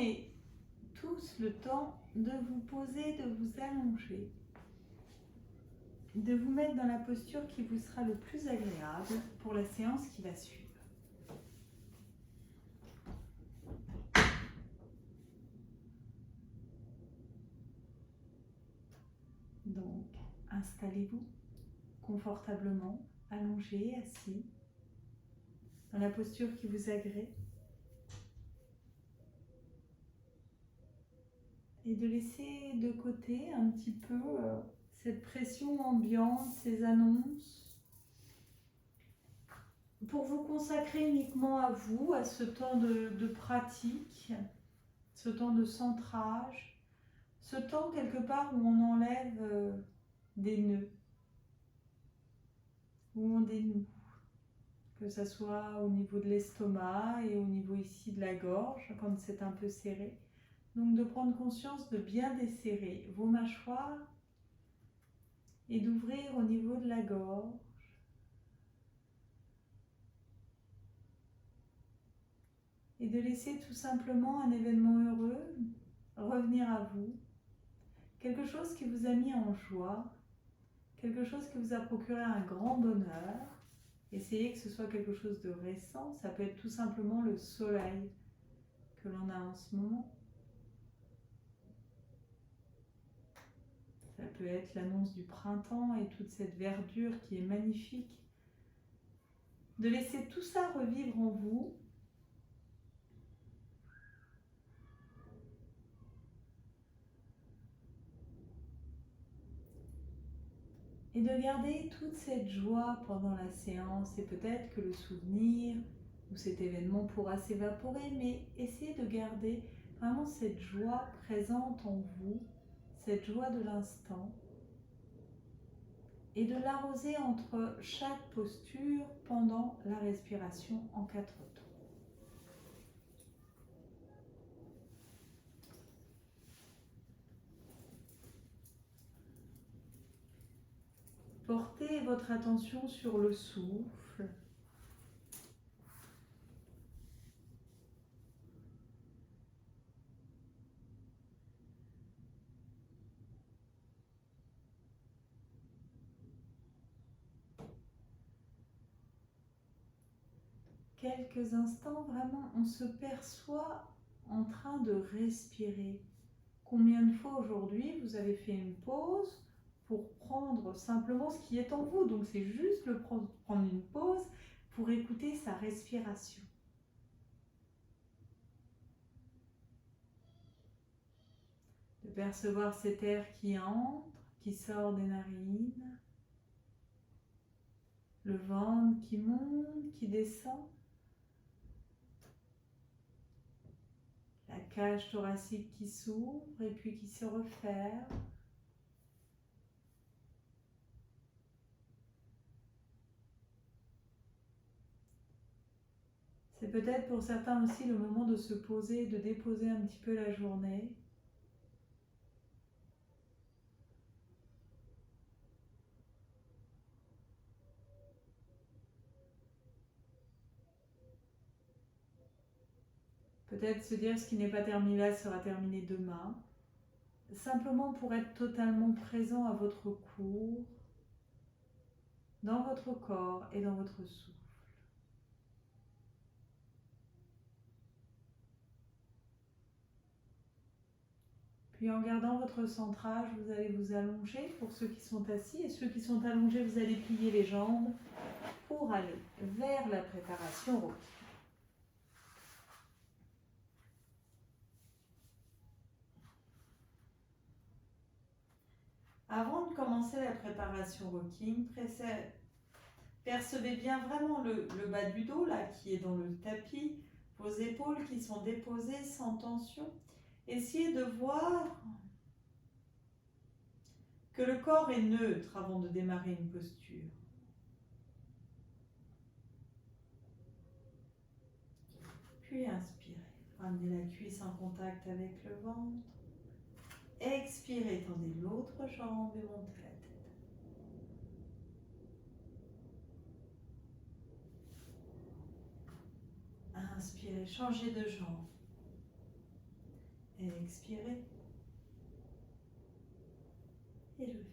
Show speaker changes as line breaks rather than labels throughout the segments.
Prenez tous le temps de vous poser, de vous allonger, de vous mettre dans la posture qui vous sera le plus agréable pour la séance qui va suivre. Donc, installez-vous confortablement, allongé, assis, dans la posture qui vous agrée. Et de laisser de côté un petit peu cette pression ambiante, ces annonces, pour vous consacrer uniquement à vous, à ce temps de pratique, ce temps de centrage, ce temps quelque part où on enlève des nœuds, où on dénoue, que ce soit au niveau de l'estomac et au niveau ici de la gorge, quand c'est un peu serré. Donc de prendre conscience de bien desserrer vos mâchoires et d'ouvrir au niveau de la gorge. Et de laisser tout simplement un événement heureux revenir à vous. Quelque chose qui vous a mis en joie, quelque chose qui vous a procuré un grand bonheur. Essayez que ce soit quelque chose de récent, ça peut être tout simplement le soleil que l'on a en ce moment. Ça peut être l'annonce du printemps et toute cette verdure qui est magnifique. De laisser tout ça revivre en vous. Et de garder toute cette joie pendant la séance. Et peut-être que le souvenir ou cet événement pourra s'évaporer, mais essayez de garder vraiment cette joie présente en vous, cette joie de l'instant. Et de l'arroser entre chaque posture pendant la respiration en 4 temps. Portez votre attention sur le souffle. Quelques instants, vraiment, on se perçoit en train de respirer. Combien de fois aujourd'hui vous avez fait une pause pour prendre simplement ce qui est en vous? Donc c'est juste prendre une pause pour écouter sa respiration. De percevoir cet air qui entre, qui sort des narines. Le ventre qui monte, qui descend. La cage thoracique qui s'ouvre et puis qui se referme. C'est peut-être pour certains aussi le moment de se poser, de déposer un petit peu la journée. Peut-être se dire ce qui n'est pas terminé là sera terminé demain. Simplement pour être totalement présent à votre cours, dans votre corps et dans votre souffle. Puis en gardant votre centrage, vous allez vous allonger pour ceux qui sont assis, et ceux qui sont allongés, vous allez plier les jambes pour aller vers la préparation rocking. Avant de commencer la préparation rocking, percevez bien vraiment le bas du dos là qui est dans le tapis, vos épaules qui sont déposées sans tension. Essayez de voir que le corps est neutre avant de démarrer une posture. Puis inspirez, ramenez la cuisse en contact avec le ventre. Expirez, tendez l'autre jambe et montez la tête. Inspirez, changez de jambe. Et expirez. Et levez.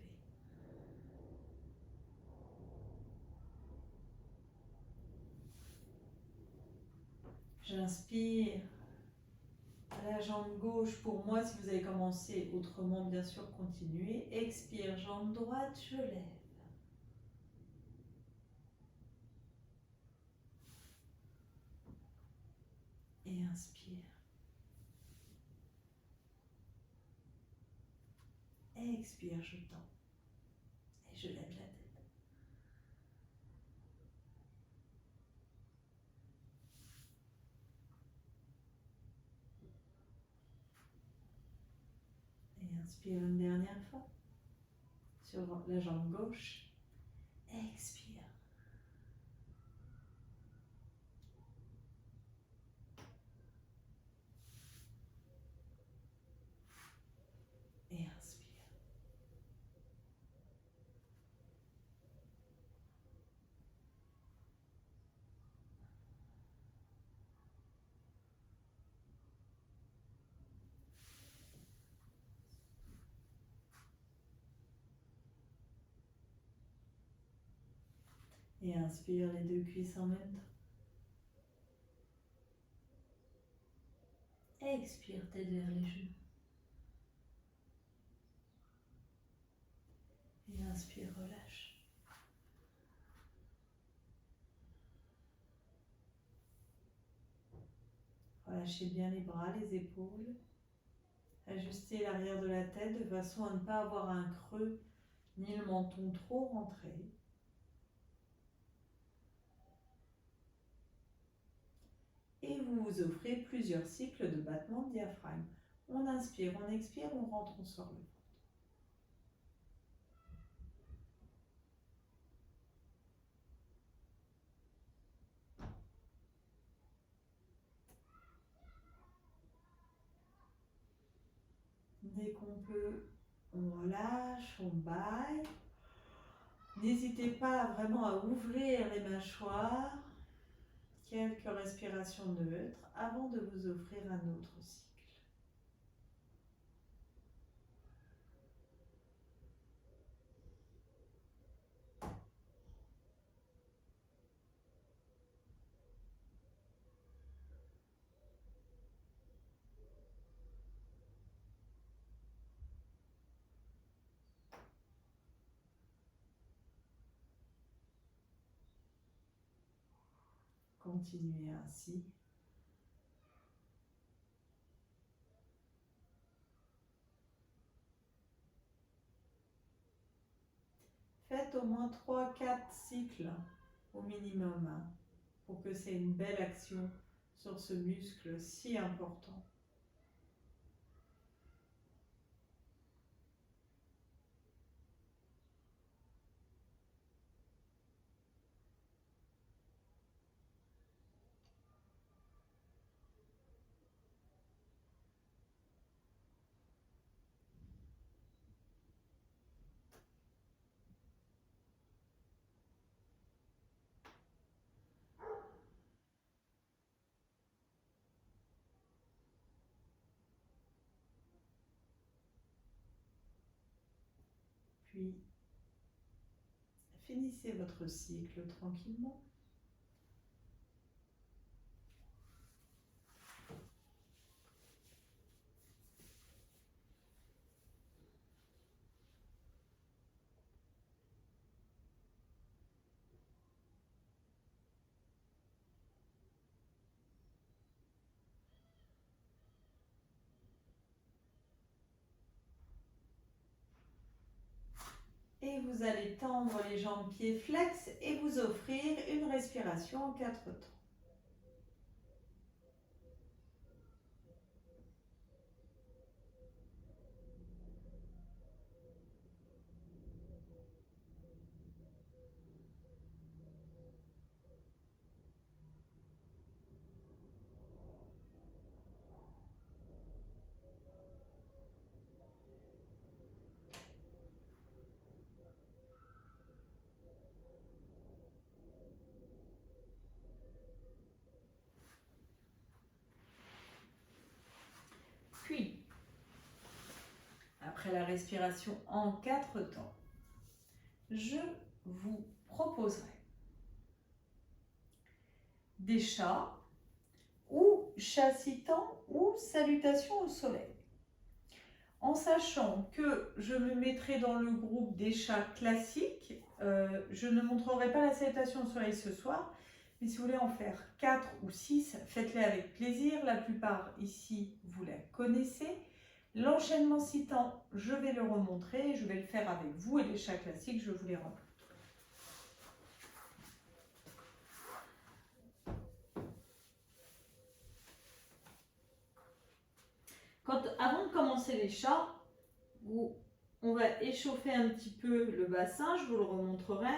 J'inspire à la jambe gauche. Pour moi, si vous avez commencé autrement, bien sûr, continuez. Expire, jambe droite, je lève. Et inspire. Expire, je tends. Et je lève la tête. Et inspire une dernière fois. Sur la jambe gauche. Expire. Et inspire. Et inspire les deux cuisses en même temps. Expire, tête vers les genoux. Et inspire, relâche. Relâchez bien les bras, les épaules. Ajustez l'arrière de la tête de façon à ne pas avoir un creux ni le menton trop rentré. Et vous vous offrez plusieurs cycles de battement de diaphragme. On inspire, on expire, on rentre, on sort le ventre. Dès qu'on peut, on relâche, on baille. N'hésitez pas vraiment à ouvrir les mâchoires. Quelques respirations neutres avant de vous offrir un autre cycle. Continuez ainsi. Faites au moins 3-4 cycles au minimum pour que c'est une belle action sur ce muscle si important. Puis, finissez votre cycle tranquillement. Et vous allez tendre les jambes pieds flex et vous offrir une respiration en 4 temps. après la respiration en 4 temps, je vous proposerai des chats ou chassitant ou salutations au soleil. En sachant que je me mettrai dans le groupe des chats classiques, je ne montrerai pas la salutation au soleil ce soir, mais si vous voulez en faire 4 ou 6, faites-les avec plaisir. La plupart ici, vous la connaissez. L'enchaînement citant, je vais le remontrer, je vais le faire avec vous et les chats classiques, je vous les remontre. Avant de commencer les chats, on va échauffer un petit peu le bassin, je vous le remontrerai.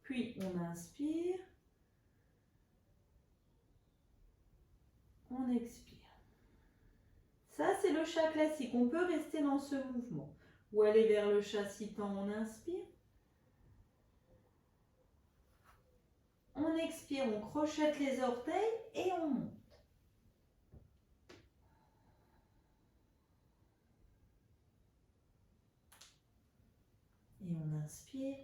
Puis on inspire, on expire. Ça, c'est le chat classique. On peut rester dans ce mouvement. Ou aller vers le chat citant, on inspire. On expire, on crochette les orteils et on monte. Et on inspire.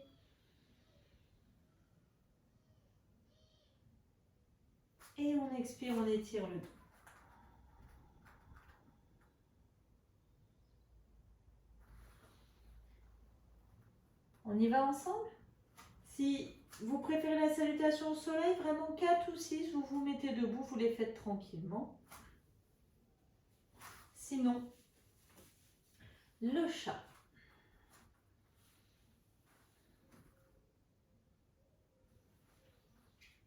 Et on expire, on étire le dos. On y va ensemble? Si vous préférez la salutation au soleil, vraiment 4 ou 6, vous vous mettez debout, vous les faites tranquillement. Sinon, le chat.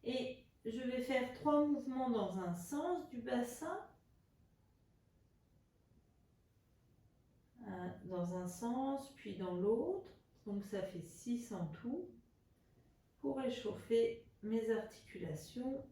Et je vais faire 3 mouvements dans un sens du bassin. Dans un sens, puis dans l'autre. Donc ça fait 6 en tout. Pour réchauffer mes articulations.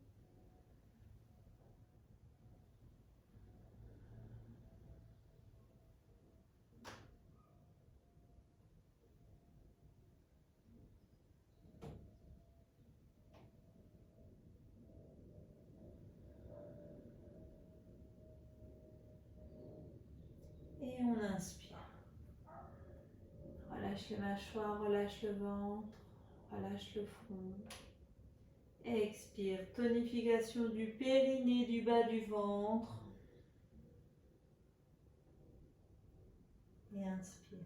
Et on inspire. Relâche les mâchoires, relâche le ventre, relâche le front. Expire, tonification du périnée, du bas du ventre. Et inspire.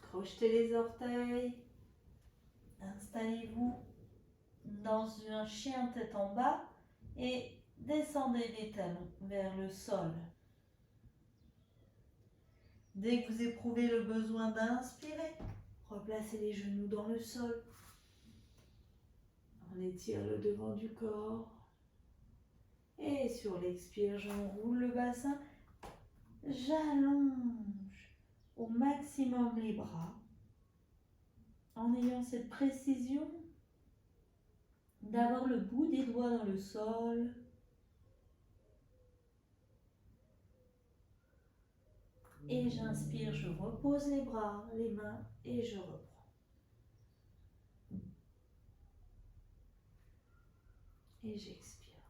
Crochetez les orteils. Installez-vous dans un chien tête en bas et descendez les talons vers le sol. Dès que vous éprouvez le besoin d'inspirer, replacez les genoux dans le sol. On étire le devant du corps. Et sur l'expire, j'enroule le bassin. J'allonge au maximum les bras en ayant cette précision d'avoir le bout des doigts dans le sol. Et j'inspire, je repose les bras, les mains et je reprends. Et j'expire.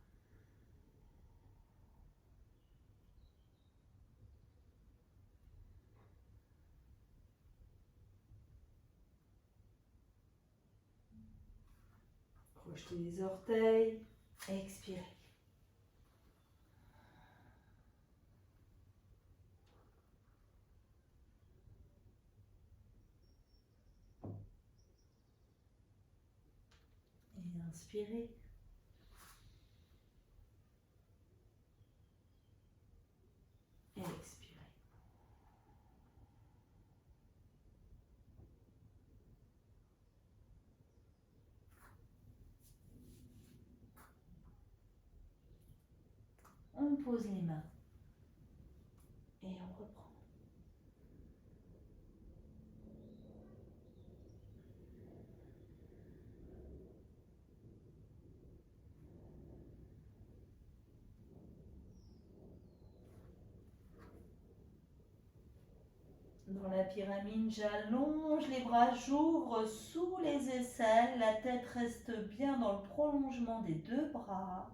Crochetez les orteils, expirez. Et inspirez. Et expirez. On pose les mains et on reprend. Dans la pyramide, j'allonge les bras, j'ouvre sous les aisselles, la tête reste bien dans le prolongement des deux bras.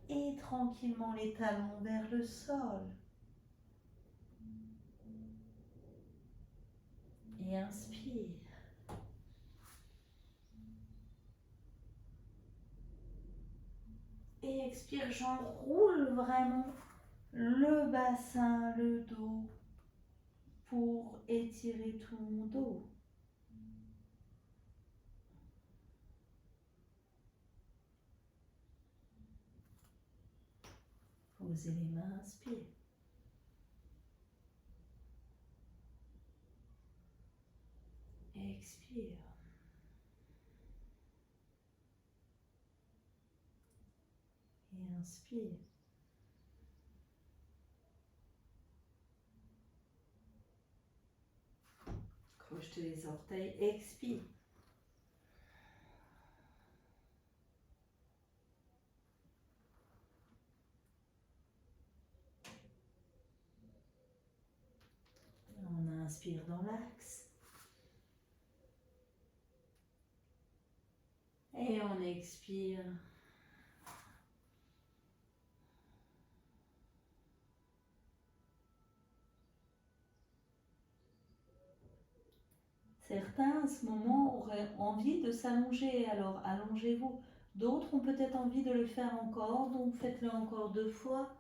et tranquillement les talons vers le sol. Et inspire. Et expire, j'enroule vraiment le bassin, le dos pour étirer tout mon dos. Posez les mains, inspire. Expire. Et inspire. Crochetez les orteils, expire. On inspire dans l'axe. Et on expire. Certains, à ce moment, auraient envie de s'allonger, alors allongez-vous. D'autres ont peut-être envie de le faire encore, donc faites-le encore 2 fois.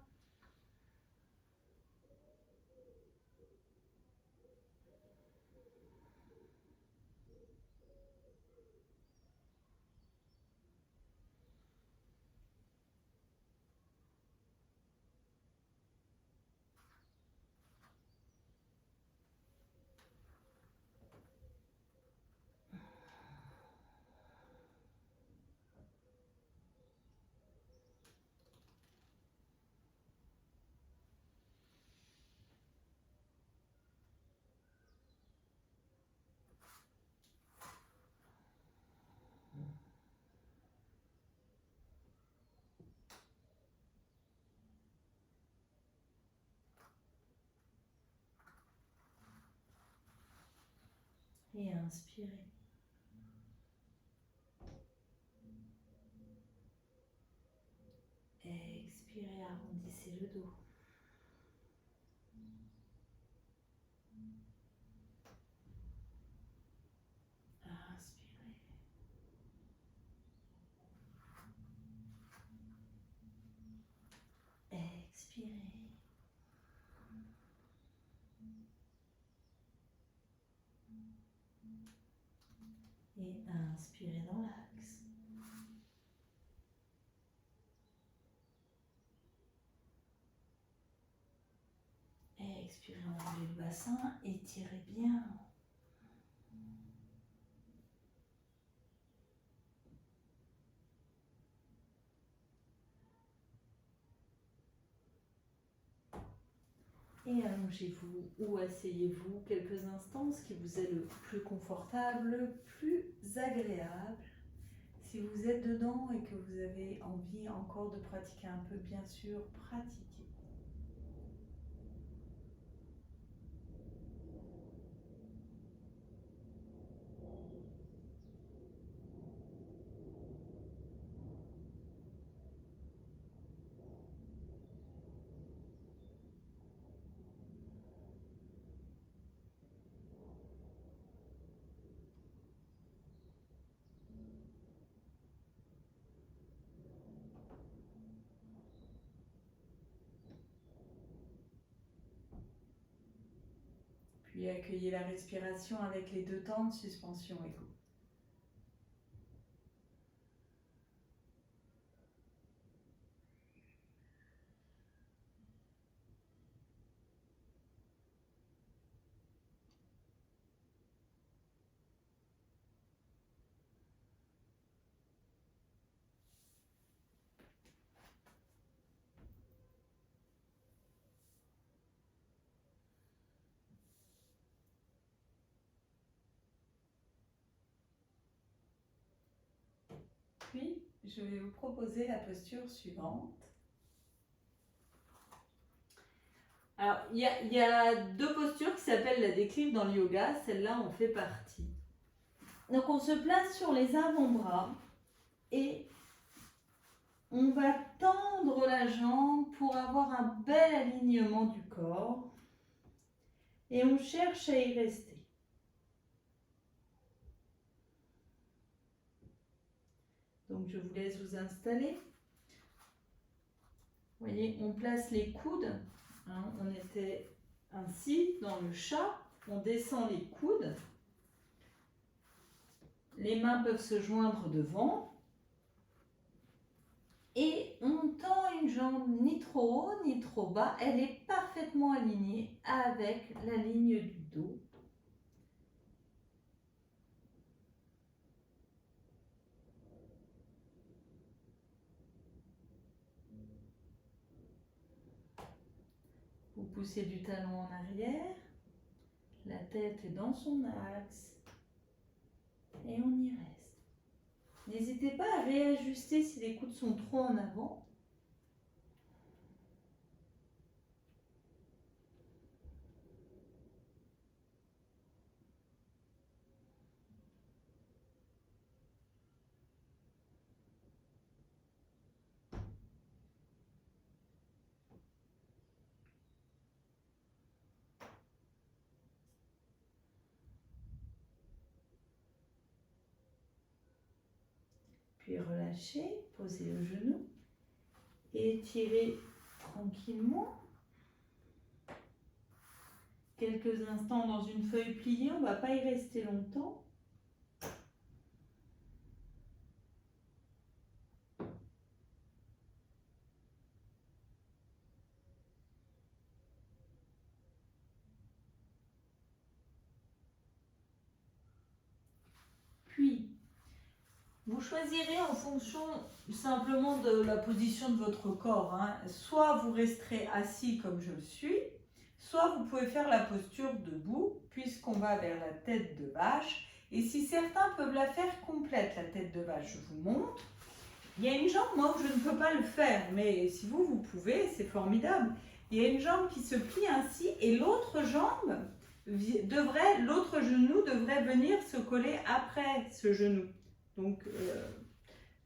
Et inspirez. Expirez, arrondissez le dos. Inspirez. Expirez. Et inspirez dans l'axe. Expirez, enlevez le bassin, étirez bien. Et allongez-vous ou asseyez-vous quelques instants, ce qui vous est le plus confortable, le plus agréable. Si vous êtes dedans et que vous avez envie encore de pratiquer un peu, bien sûr, pratiquez. Puis accueillez la respiration avec les 2 temps de suspension égaux. Puis, je vais vous proposer la posture suivante. Alors, il y a 2 postures qui s'appellent la déclive dans le yoga. Celle-là en fait partie. Donc, on se place sur les avant-bras et On va tendre la jambe pour avoir un bel alignement du corps. Et on cherche à y rester. Donc je vous laisse vous installer. Vous voyez, on place les coudes. Hein, on était ainsi dans le chat. On descend les coudes. Les mains peuvent se joindre devant. Et on tend une jambe ni trop haut ni trop bas. Elle est parfaitement alignée avec la ligne du dos. Vous poussez du talon en arrière. La tête est dans son axe. Et on y reste. N'hésitez pas à réajuster si les coudes sont trop en avant. Puis relâchez, posez le genou et étirez tranquillement. Quelques instants dans une feuille pliée, on ne va pas y rester longtemps. Puis, vous choisirez en fonction simplement de la position de votre corps. Hein. Soit vous resterez assis comme je le suis, soit vous pouvez faire la posture debout, puisqu'on va vers la tête de vache. Et si certains peuvent la faire complète, la tête de vache, je vous montre. Il y a une jambe, moi, où je ne peux pas le faire, mais si vous, vous pouvez, c'est formidable. Il y a une jambe qui se plie ainsi et l'autre jambe l'autre genou devrait venir se coller après ce genou. Donc,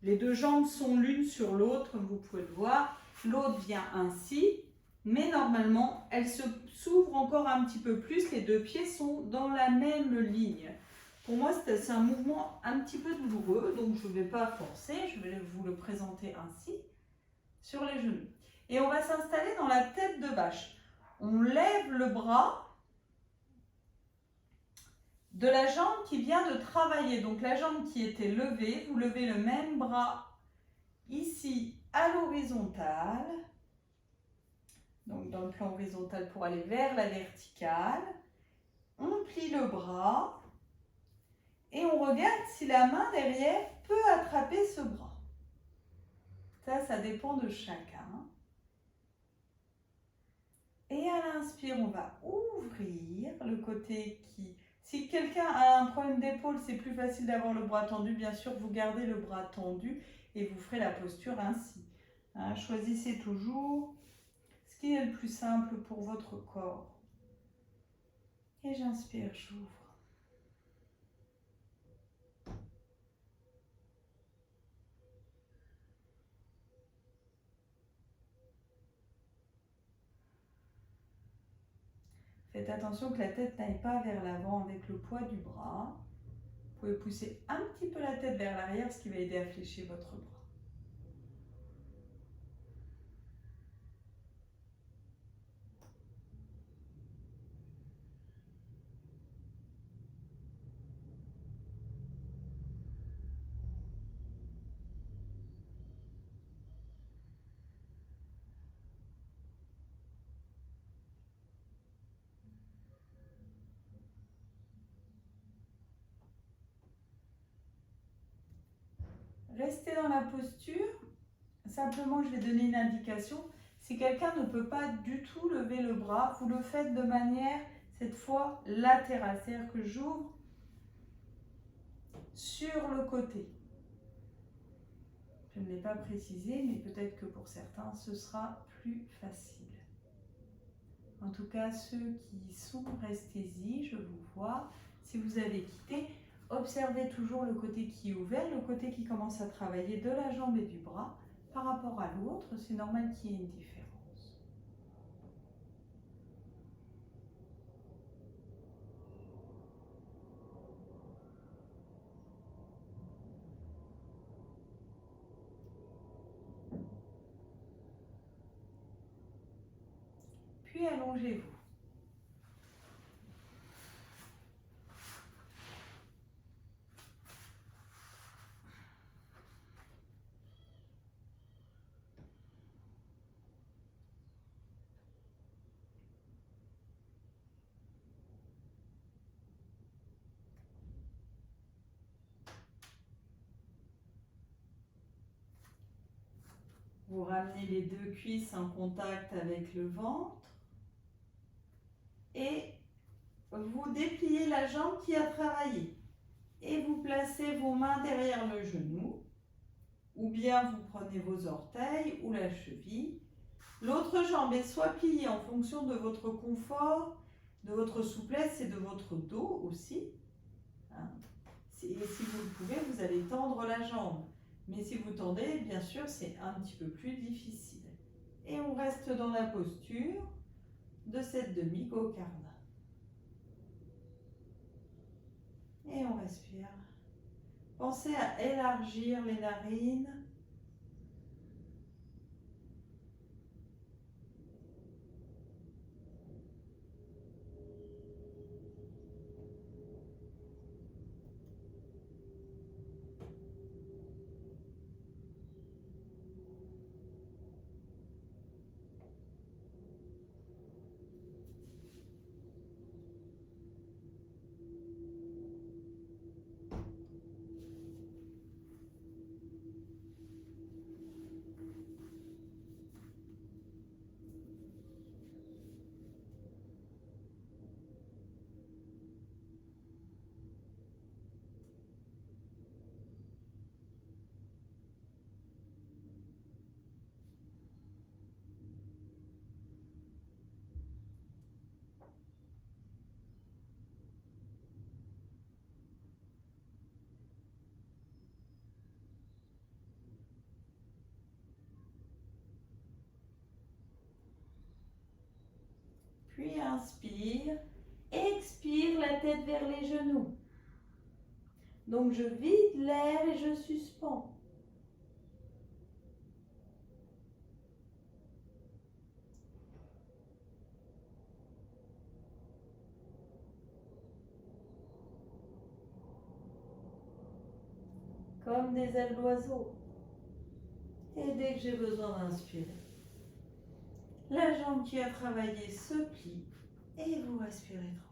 les deux jambes sont l'une sur l'autre, comme vous pouvez le voir. L'autre vient ainsi, mais normalement, elle s'ouvre encore un petit peu plus. Les deux pieds sont dans la même ligne. Pour moi, c'est un mouvement un petit peu douloureux, donc je ne vais pas forcer. Je vais vous le présenter ainsi, sur les genoux. Et on va s'installer dans la tête de vache. On lève le bras de la jambe qui vient de travailler. Donc la jambe qui était levée, vous levez le même bras ici à l'horizontale. Donc dans le plan horizontal pour aller vers la verticale. On plie le bras et on regarde si la main derrière peut attraper ce bras. Ça dépend de chacun. Et à l'inspire, on va ouvrir le côté qui... Si quelqu'un a un problème d'épaule, c'est plus facile d'avoir le bras tendu. Bien sûr, vous gardez le bras tendu et vous ferez la posture ainsi. Hein, choisissez toujours ce qui est le plus simple pour votre corps. Et j'inspire, j'ouvre. Faites attention que la tête n'aille pas vers l'avant avec le poids du bras. Vous pouvez pousser un petit peu la tête vers l'arrière, ce qui va aider à fléchir votre bras. Restez dans la posture. Simplement, je vais donner une indication. Si quelqu'un ne peut pas du tout lever le bras, vous le faites de manière, cette fois, latérale. C'est-à-dire que j'ouvre sur le côté. Je ne l'ai pas précisé, mais peut-être que pour certains, ce sera plus facile. En tout cas, ceux qui sont restés-y, je vous vois. Si vous avez quitté, observez toujours le côté qui est ouvert, le côté qui commence à travailler de la jambe et du bras. par rapport à l'autre, c'est normal qu'il y ait une différence. Puis allongez-vous. Vous ramenez les deux cuisses en contact avec le ventre et vous dépliez la jambe qui a travaillé. Et vous placez vos mains derrière le genou, ou bien vous prenez vos orteils ou la cheville. L'autre jambe est soit pliée en fonction de votre confort, de votre souplesse et de votre dos aussi. Et si vous le pouvez, vous allez tendre la jambe. Mais si vous tendez, bien sûr, c'est un petit peu plus difficile. Et on reste dans la posture de cette demi-gokarna. Et on respire. Pensez à élargir les narines. Puis inspire, expire la tête vers les genoux. Donc je vide l'air et je suspends. Comme des ailes d'oiseau. Et dès que j'ai besoin d'inspirer, la jambe qui a travaillé se plie et vous respirez tranquillement.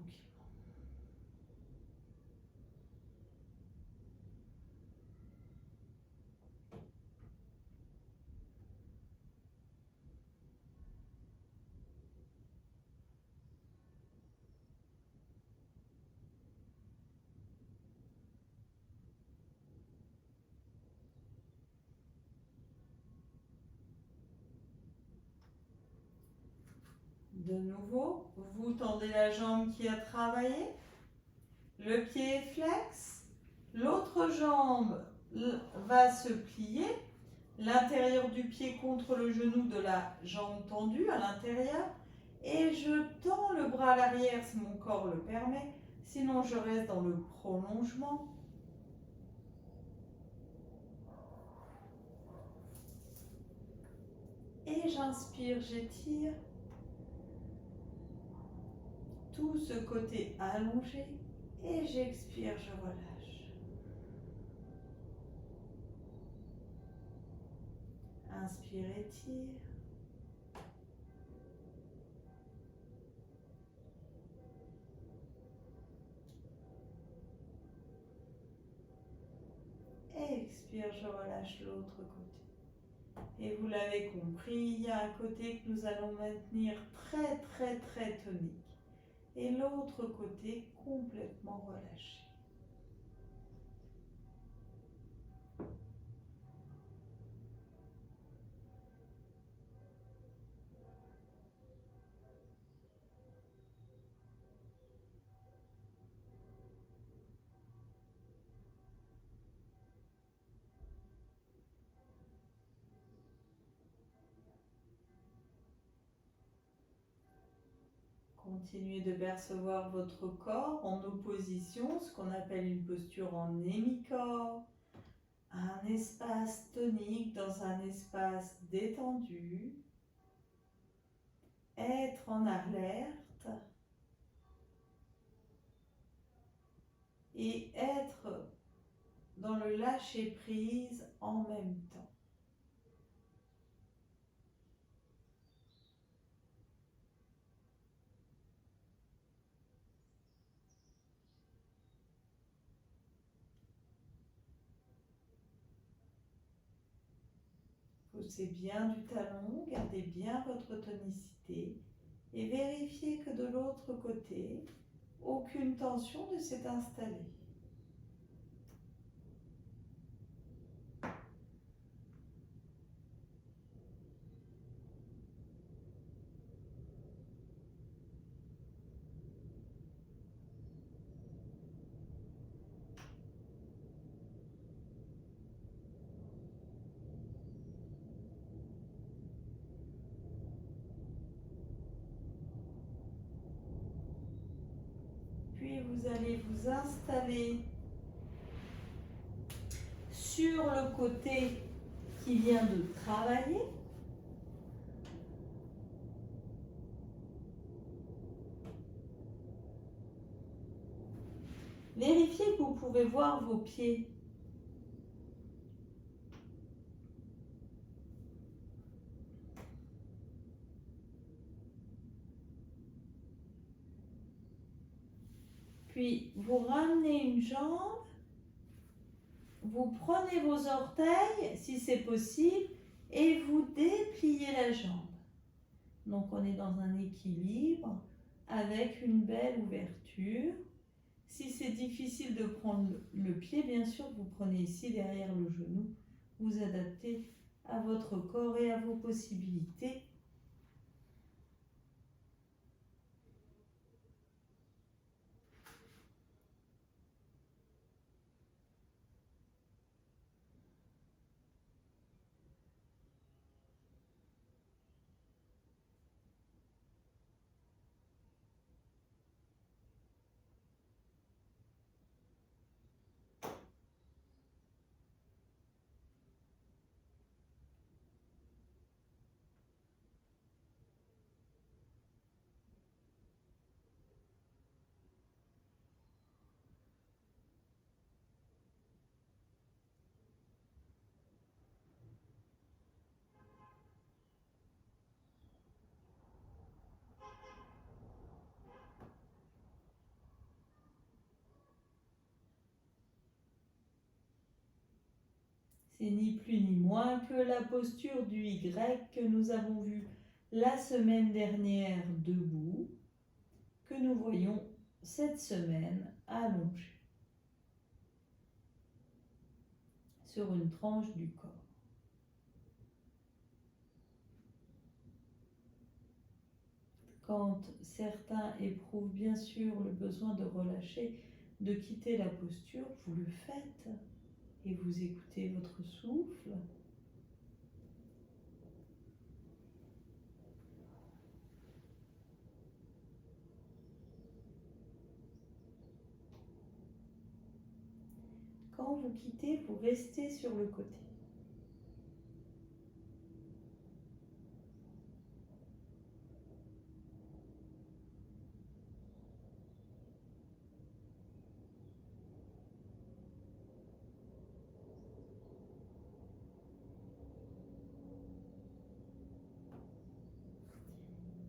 De nouveau, vous tendez la jambe qui a travaillé, le pied est flex, l'autre jambe va se plier, l'intérieur du pied contre le genou de la jambe tendue à l'intérieur, et je tends le bras à l'arrière si mon corps le permet, sinon je reste dans le prolongement. Et j'inspire, j'étire tout ce côté allongé et j'expire, je relâche. Inspire, étire. Expire, je relâche l'autre côté. Et vous l'avez compris, il y a un côté que nous allons maintenir très tonique. Et l'autre côté complètement relâché. Continuez de percevoir votre corps en opposition, ce qu'on appelle une posture en hémicorps, un espace tonique dans un espace détendu. Être en alerte et être dans le lâcher-prise en même temps. Poussez bien du talon, gardez bien votre tonicité et vérifiez que de l'autre côté, aucune tension ne s'est installée. Puis vous allez vous installer sur le côté qui vient de travailler. Vérifiez que vous pouvez voir vos pieds. Puis vous ramenez une jambe, vous prenez vos orteils si c'est possible et vous dépliez la jambe. Donc on est dans un équilibre avec une belle ouverture. Si c'est difficile de prendre le pied, bien sûr, vous prenez ici derrière le genou. Vous adaptez à votre corps et à vos possibilités. C'est ni plus ni moins que la posture du Y que nous avons vue la semaine dernière debout, que nous voyons cette semaine allongée sur une tranche du corps. Quand certains éprouvent bien sûr le besoin de relâcher, de quitter la posture, vous le faites et vous écoutez votre souffle. Quand vous quittez, vous restez sur le côté.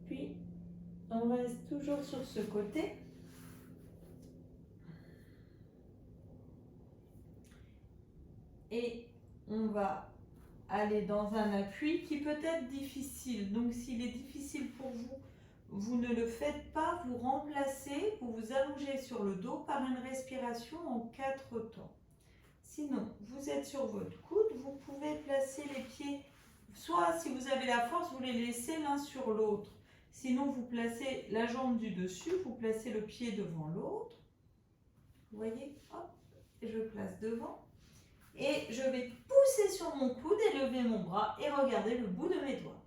Puis, on reste toujours sur ce côté. Et on va aller dans un appui qui peut être difficile. Donc, s'il est difficile pour vous, vous ne le faites pas, vous remplacez, vous vous allongez sur le dos par une respiration en 4 temps. Sinon, vous êtes sur votre coude, vous pouvez placer les pieds, soit si vous avez la force, vous les laissez l'un sur l'autre. Sinon, vous placez la jambe du dessus, vous placez le pied devant l'autre. Vous voyez, hop, je place devant. Et je vais pousser sur mon coude et lever mon bras et regarder le bout de mes doigts.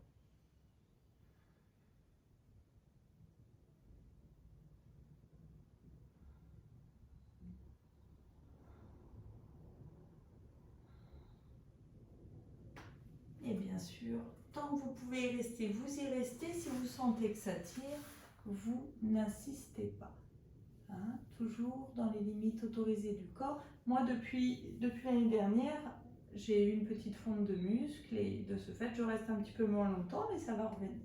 bien sûr, tant que vous pouvez y rester, vous y restez. Si vous sentez que ça tire, vous n'insistez pas. Hein, toujours dans les limites autorisées du corps. Moi, depuis l'année dernière, j'ai eu une petite fonte de muscles et de ce fait, je reste un petit peu moins longtemps, mais ça va revenir.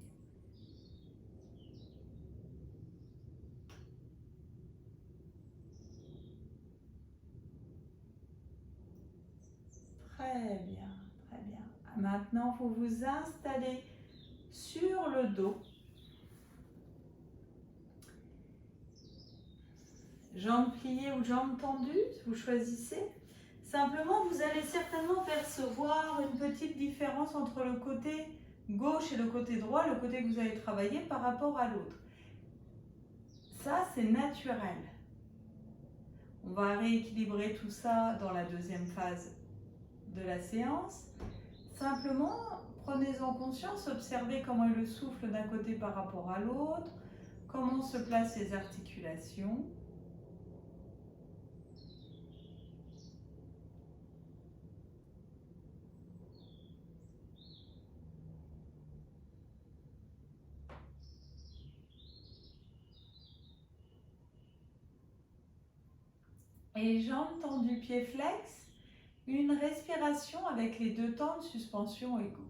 Très bien, très bien. Maintenant, vous vous installez sur le dos. Jambes pliées ou jambes tendues, vous choisissez. Simplement, vous allez certainement percevoir une petite différence entre le côté gauche et le côté droit, le côté que vous avez travaillé par rapport à l'autre. Ça, c'est naturel. On va rééquilibrer tout ça dans la deuxième phase de la séance. Simplement, prenez-en conscience, observez comment est le souffle d'un côté par rapport à l'autre, comment se placent les articulations. Et jambes tendues, pieds flex, une respiration avec les deux temps de suspension égaux.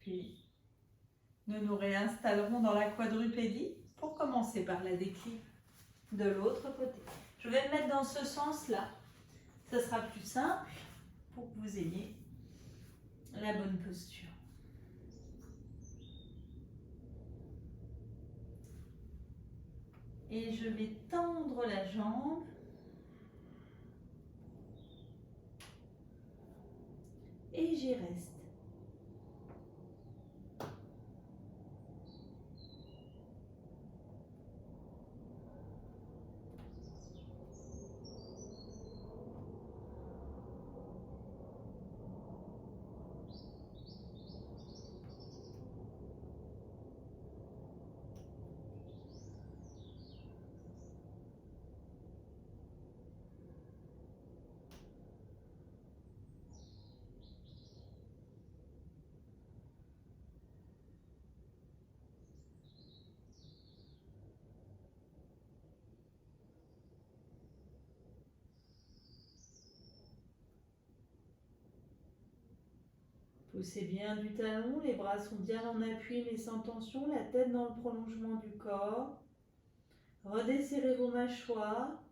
Puis, nous nous réinstallerons dans la quadrupédie pour commencer par la déclive de l'autre côté. Je vais me mettre dans ce sens-là. Ça sera plus simple pour que vous ayez la bonne posture. Et je vais tendre la jambe. Et j'y reste. Poussez bien du talon, les bras sont bien en appui mais sans tension, la tête dans le prolongement du corps. Redesserrez vos mâchoires.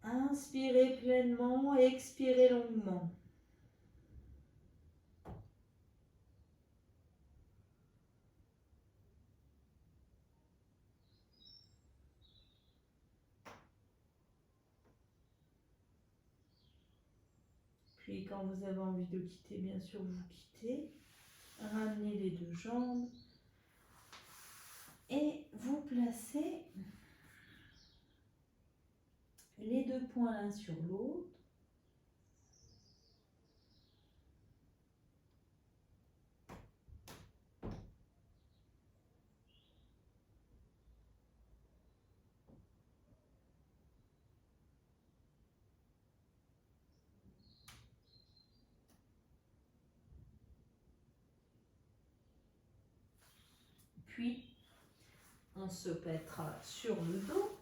Inspirez pleinement, expirez longuement. Puis quand vous avez envie de quitter, bien sûr, vous quittez. Ramenez les deux jambes. Et vous placez les deux poings l'un sur l'autre. Puis, on se mettra sur le dos.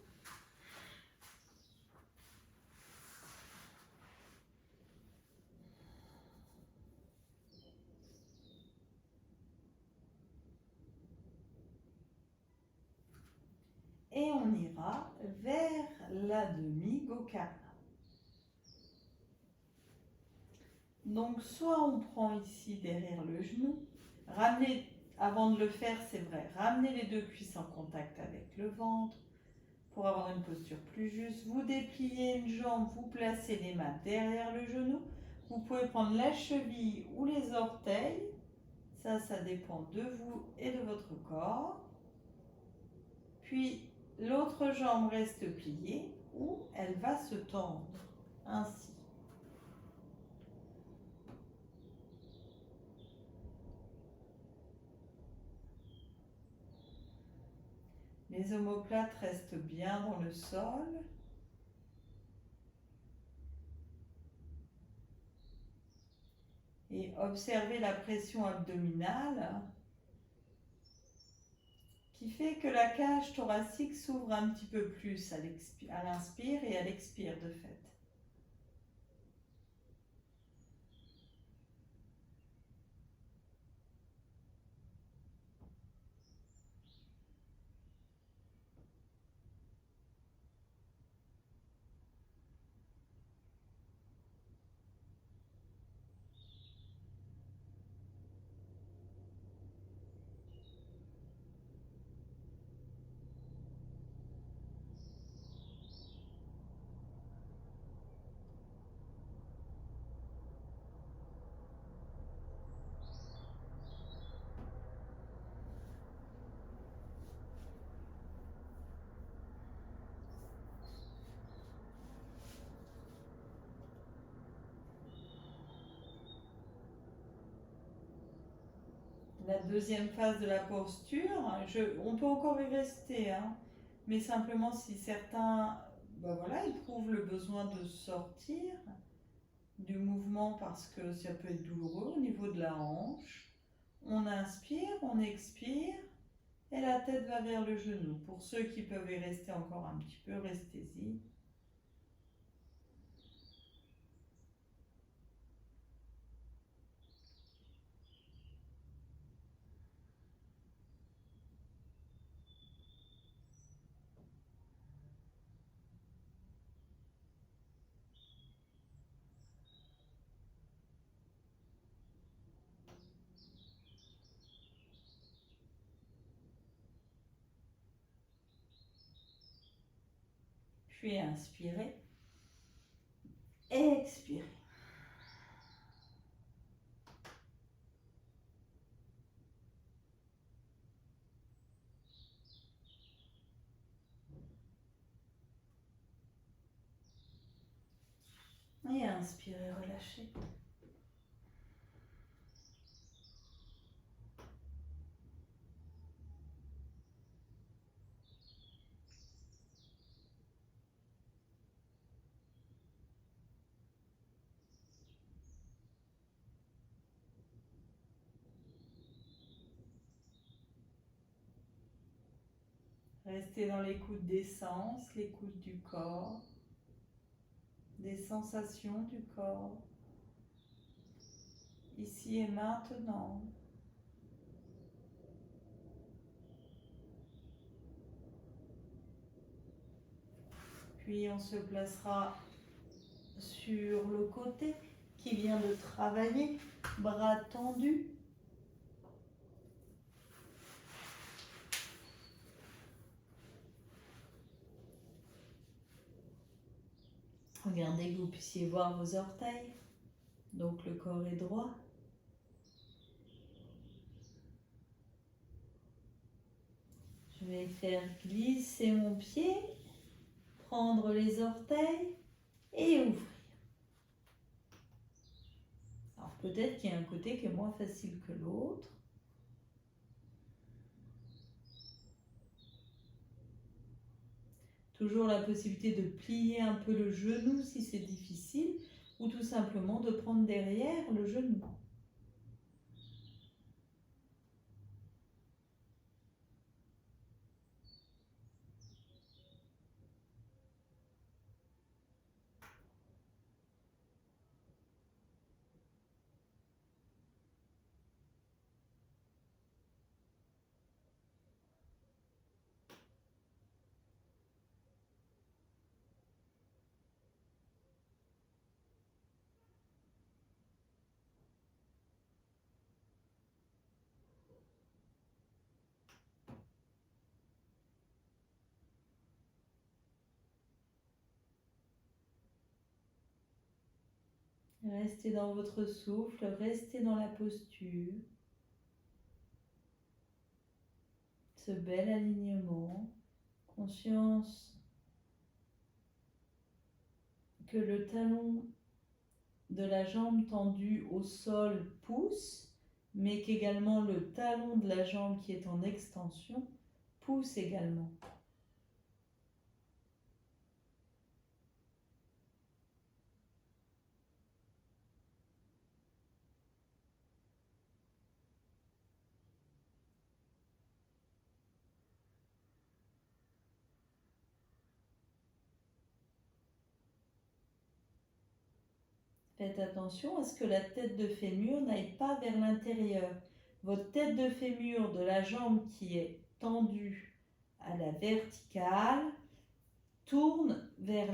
Et on ira vers la demi-gokarna. Donc, soit on prend ici derrière le genou, ramenez, avant de le faire, c'est vrai, ramenez les deux cuisses en contact avec le ventre. Pour avoir une posture plus juste, vous dépliez une jambe, vous placez les mains derrière le genou. Vous pouvez prendre la cheville ou les orteils. Ça dépend de vous et de votre corps. Puis, l'autre jambe reste pliée ou elle va se tendre, ainsi. Les omoplates restent bien dans le sol. Et observez la pression abdominale qui fait que la cage thoracique s'ouvre un petit peu plus à l'inspire et à l'expire de fait. La deuxième phase de la posture, on peut encore y rester, hein, mais simplement si certains éprouvent le besoin de sortir du mouvement parce que ça peut être douloureux au niveau de la hanche, on inspire, on expire et la tête va vers le genou. Pour ceux qui peuvent y rester encore un petit peu, restez-y. Puis inspirez, expirez. Et inspirez, relâchez. Restez dans l'écoute des sens, l'écoute du corps, des sensations du corps, ici et maintenant. Puis on se placera sur le côté qui vient de travailler, bras tendus. Regardez que vous puissiez voir vos orteils, donc le corps est droit. Je vais faire glisser mon pied, prendre les orteils et ouvrir. Alors peut-être qu'il y a un côté qui est moins facile que l'autre. Toujours la possibilité de plier un peu le genou si c'est difficile, ou tout simplement de prendre derrière le genou. Restez dans votre souffle, restez dans la posture. Ce bel alignement. Conscience que le talon de la jambe tendue au sol pousse, mais qu'également le talon de la jambe qui est en extension pousse également. Faites attention à ce que la tête de fémur n'aille pas vers l'intérieur. Votre tête de fémur de la jambe qui est tendue à la verticale tourne vers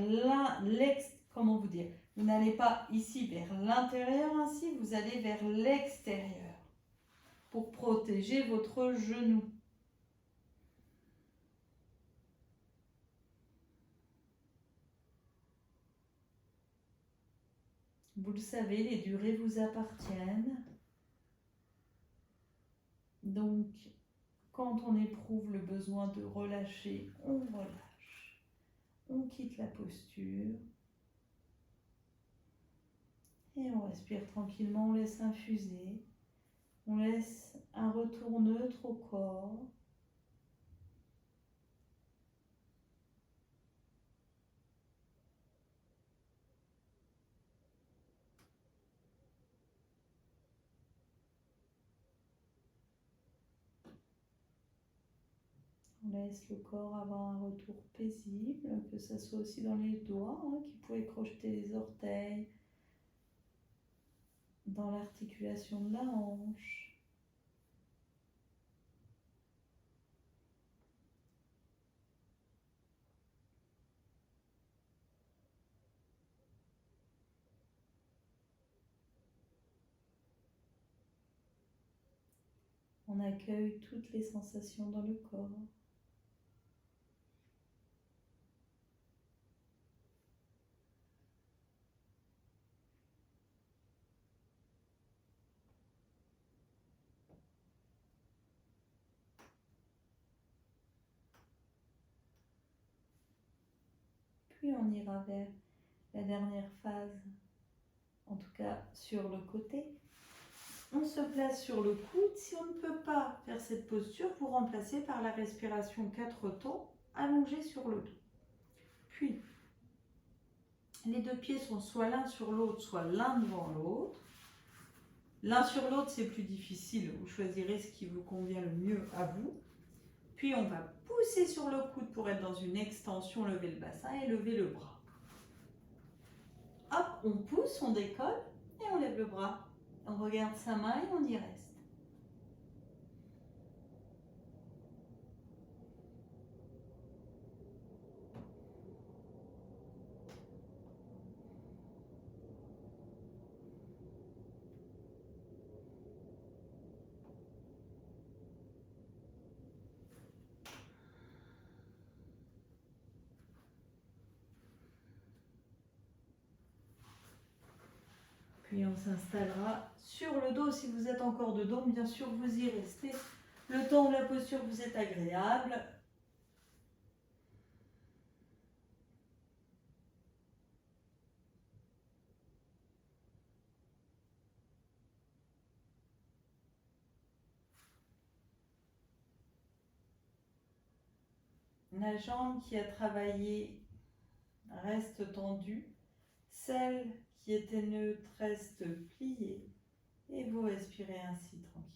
comment vous dire, vous n'allez pas ici vers l'intérieur ainsi, vous allez vers l'extérieur pour protéger votre genou. Vous le savez, les durées vous appartiennent. Donc, quand on éprouve le besoin de relâcher, on relâche. On quitte la posture. Et on respire tranquillement, on laisse infuser. On laisse un retour neutre au corps. On laisse le corps avoir un retour paisible, que ce soit aussi dans les doigts, qui pouvaient crocheter les orteils, dans l'articulation de la hanche. On accueille toutes les sensations dans le corps. Puis on ira vers la dernière phase, en tout cas sur le côté. On se place sur le coude. Si on ne peut pas faire cette posture, vous remplacez par la respiration 4 temps, allongé sur le dos. Puis, les deux pieds sont soit l'un sur l'autre, soit l'un devant l'autre. L'un sur l'autre, c'est plus difficile. Vous choisirez ce qui vous convient le mieux à vous. Puis, on va pousser sur le coude pour être dans une extension, lever le bassin et lever le bras. Hop, on pousse, on décolle et on lève le bras. On regarde sa main et on y reste. Puis on s'installera sur le dos. Si vous êtes encore de dos, bien sûr, vous y restez. Le temps où la posture vous est agréable. La jambe qui a travaillé reste tendue. Celle qui était neutre reste pliée. Et vous respirez ainsi tranquillement.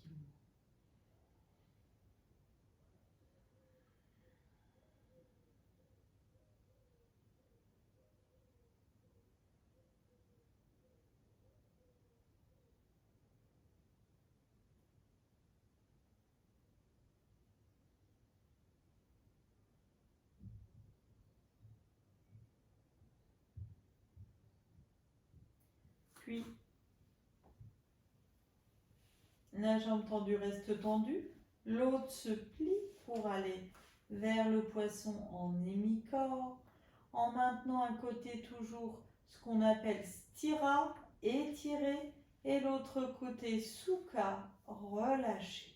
Puis, la jambe tendue reste tendue. L'autre se plie pour aller vers le poisson en hémicorps, en maintenant un côté toujours ce qu'on appelle stira, étirez. Et l'autre côté, Sukha, relâchez.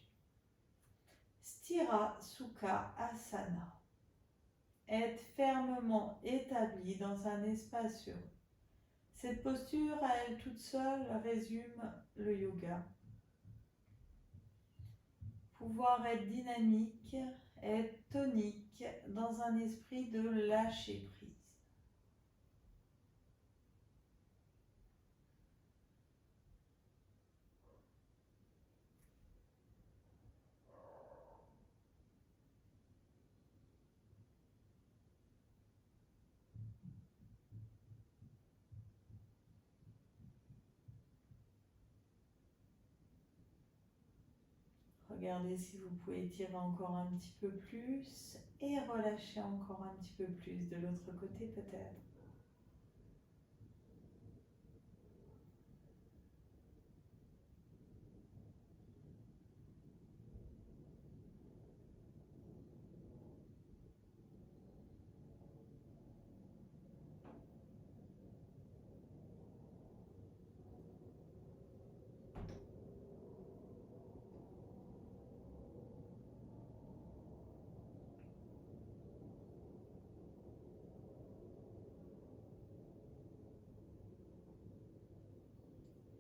Sthira Sukha Asana. Être fermement établi dans un espace heureux. Cette posture, à elle toute seule, résume le yoga. Pouvoir être dynamique, être tonique dans un esprit de lâcher prise. Regardez si vous pouvez étirer encore un petit peu plus et relâcher encore un petit peu plus de l'autre côté peut-être.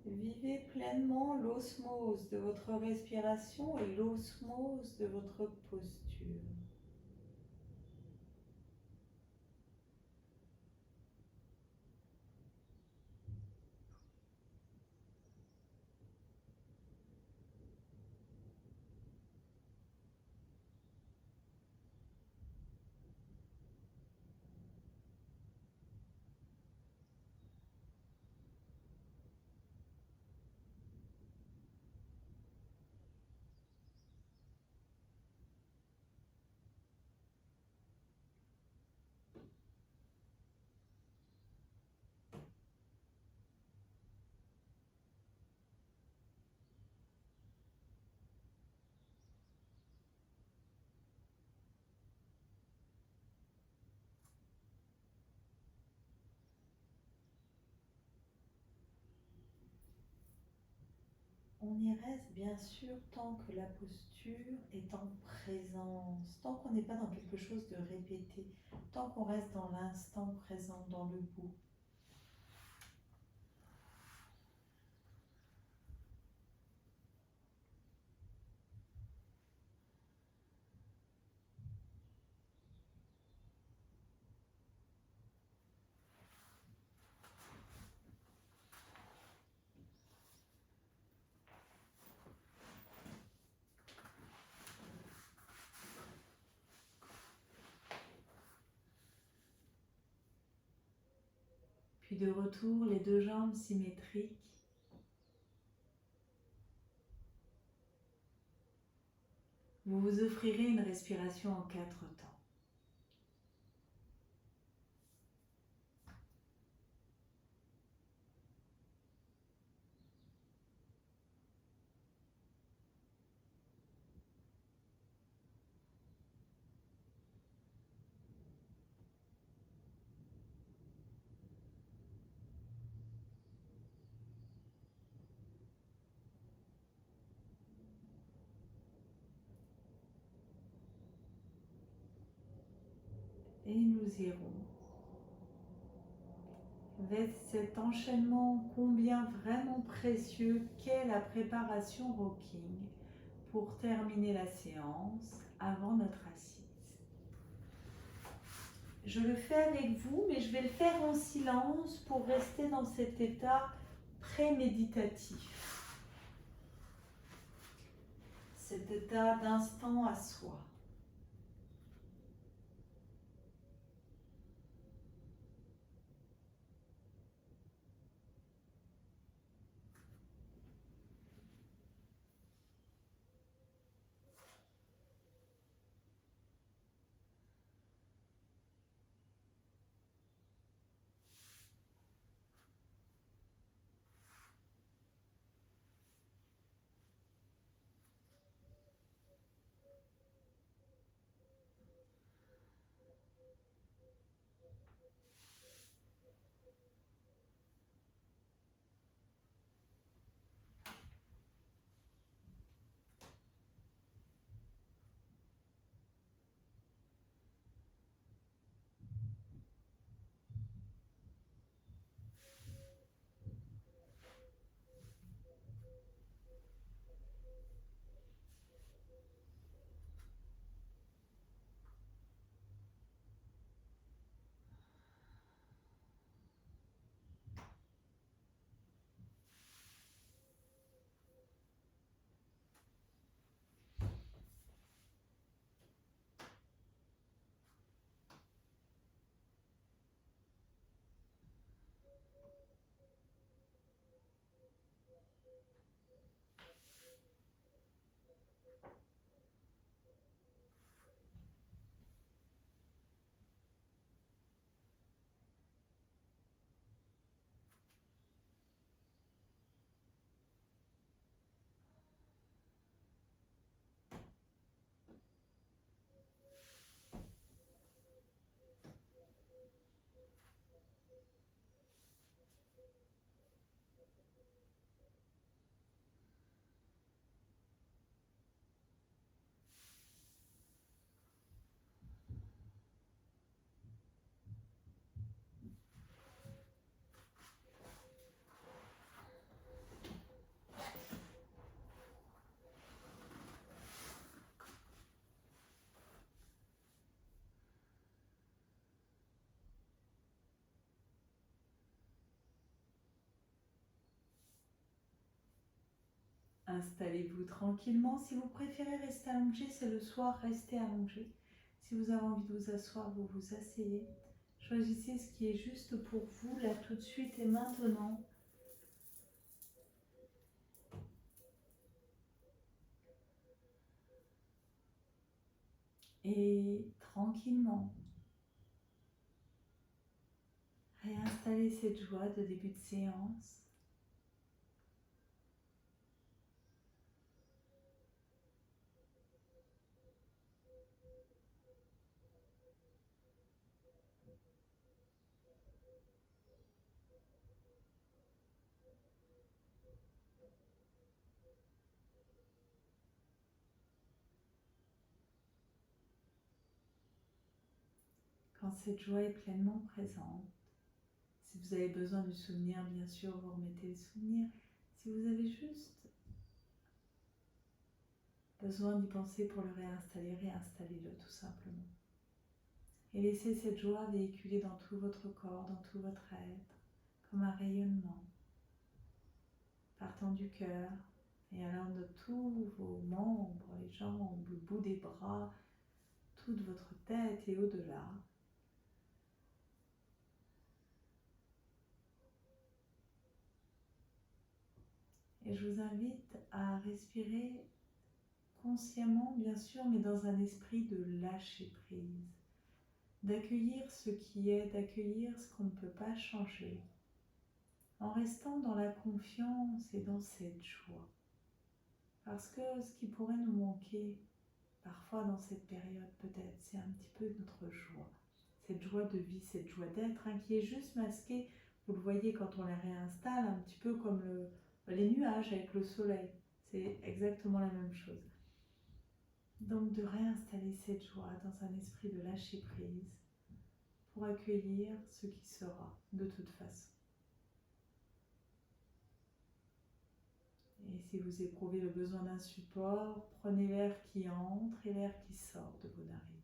Vivez pleinement l'osmose de votre respiration et l'osmose de votre posture. On y reste bien sûr tant que la posture est en présence, tant qu'on n'est pas dans quelque chose de répété, tant qu'on reste dans l'instant présent, dans le bout. Puis de retour, les deux jambes symétriques. Vous vous offrirez une respiration en 4 temps. Et nous irons avec cet enchaînement combien vraiment précieux qu'est la préparation rocking pour terminer la séance avant notre assise. Je le fais avec vous, mais je vais le faire en silence pour rester dans cet état pré-méditatif. Cet état d'instant à soi. Installez-vous tranquillement. Si vous préférez rester allongé, c'est le soir, restez allongé. Si vous avez envie de vous asseoir, vous vous asseyez. Choisissez ce qui est juste pour vous, là, tout de suite et maintenant. Et tranquillement, réinstallez cette joie de début de séance. Quand cette joie est pleinement présente, si vous avez besoin du souvenir, bien sûr, vous remettez le souvenir. Si vous avez juste besoin d'y penser pour le réinstaller, réinstallez-le tout simplement. Et laissez cette joie véhiculer dans tout votre corps, dans tout votre être, comme un rayonnement, partant du cœur et allant de tous vos membres, les jambes, le bout des bras, toute votre tête et au-delà. Et je vous invite à respirer consciemment, bien sûr, mais dans un esprit de lâcher prise, d'accueillir ce qui est, d'accueillir ce qu'on ne peut pas changer, en restant dans la confiance et dans cette joie. Parce que ce qui pourrait nous manquer parfois dans cette période, peut-être, c'est un petit peu notre joie. Cette joie de vie, cette joie d'être, hein, qui est juste masquée, vous le voyez quand on la réinstalle, un petit peu comme les nuages avec le soleil. C'est exactement la même chose. Donc de réinstaller cette joie dans un esprit de lâcher prise pour accueillir ce qui sera de toute façon. Et si vous éprouvez le besoin d'un support, prenez l'air qui entre et l'air qui sort de vos narines.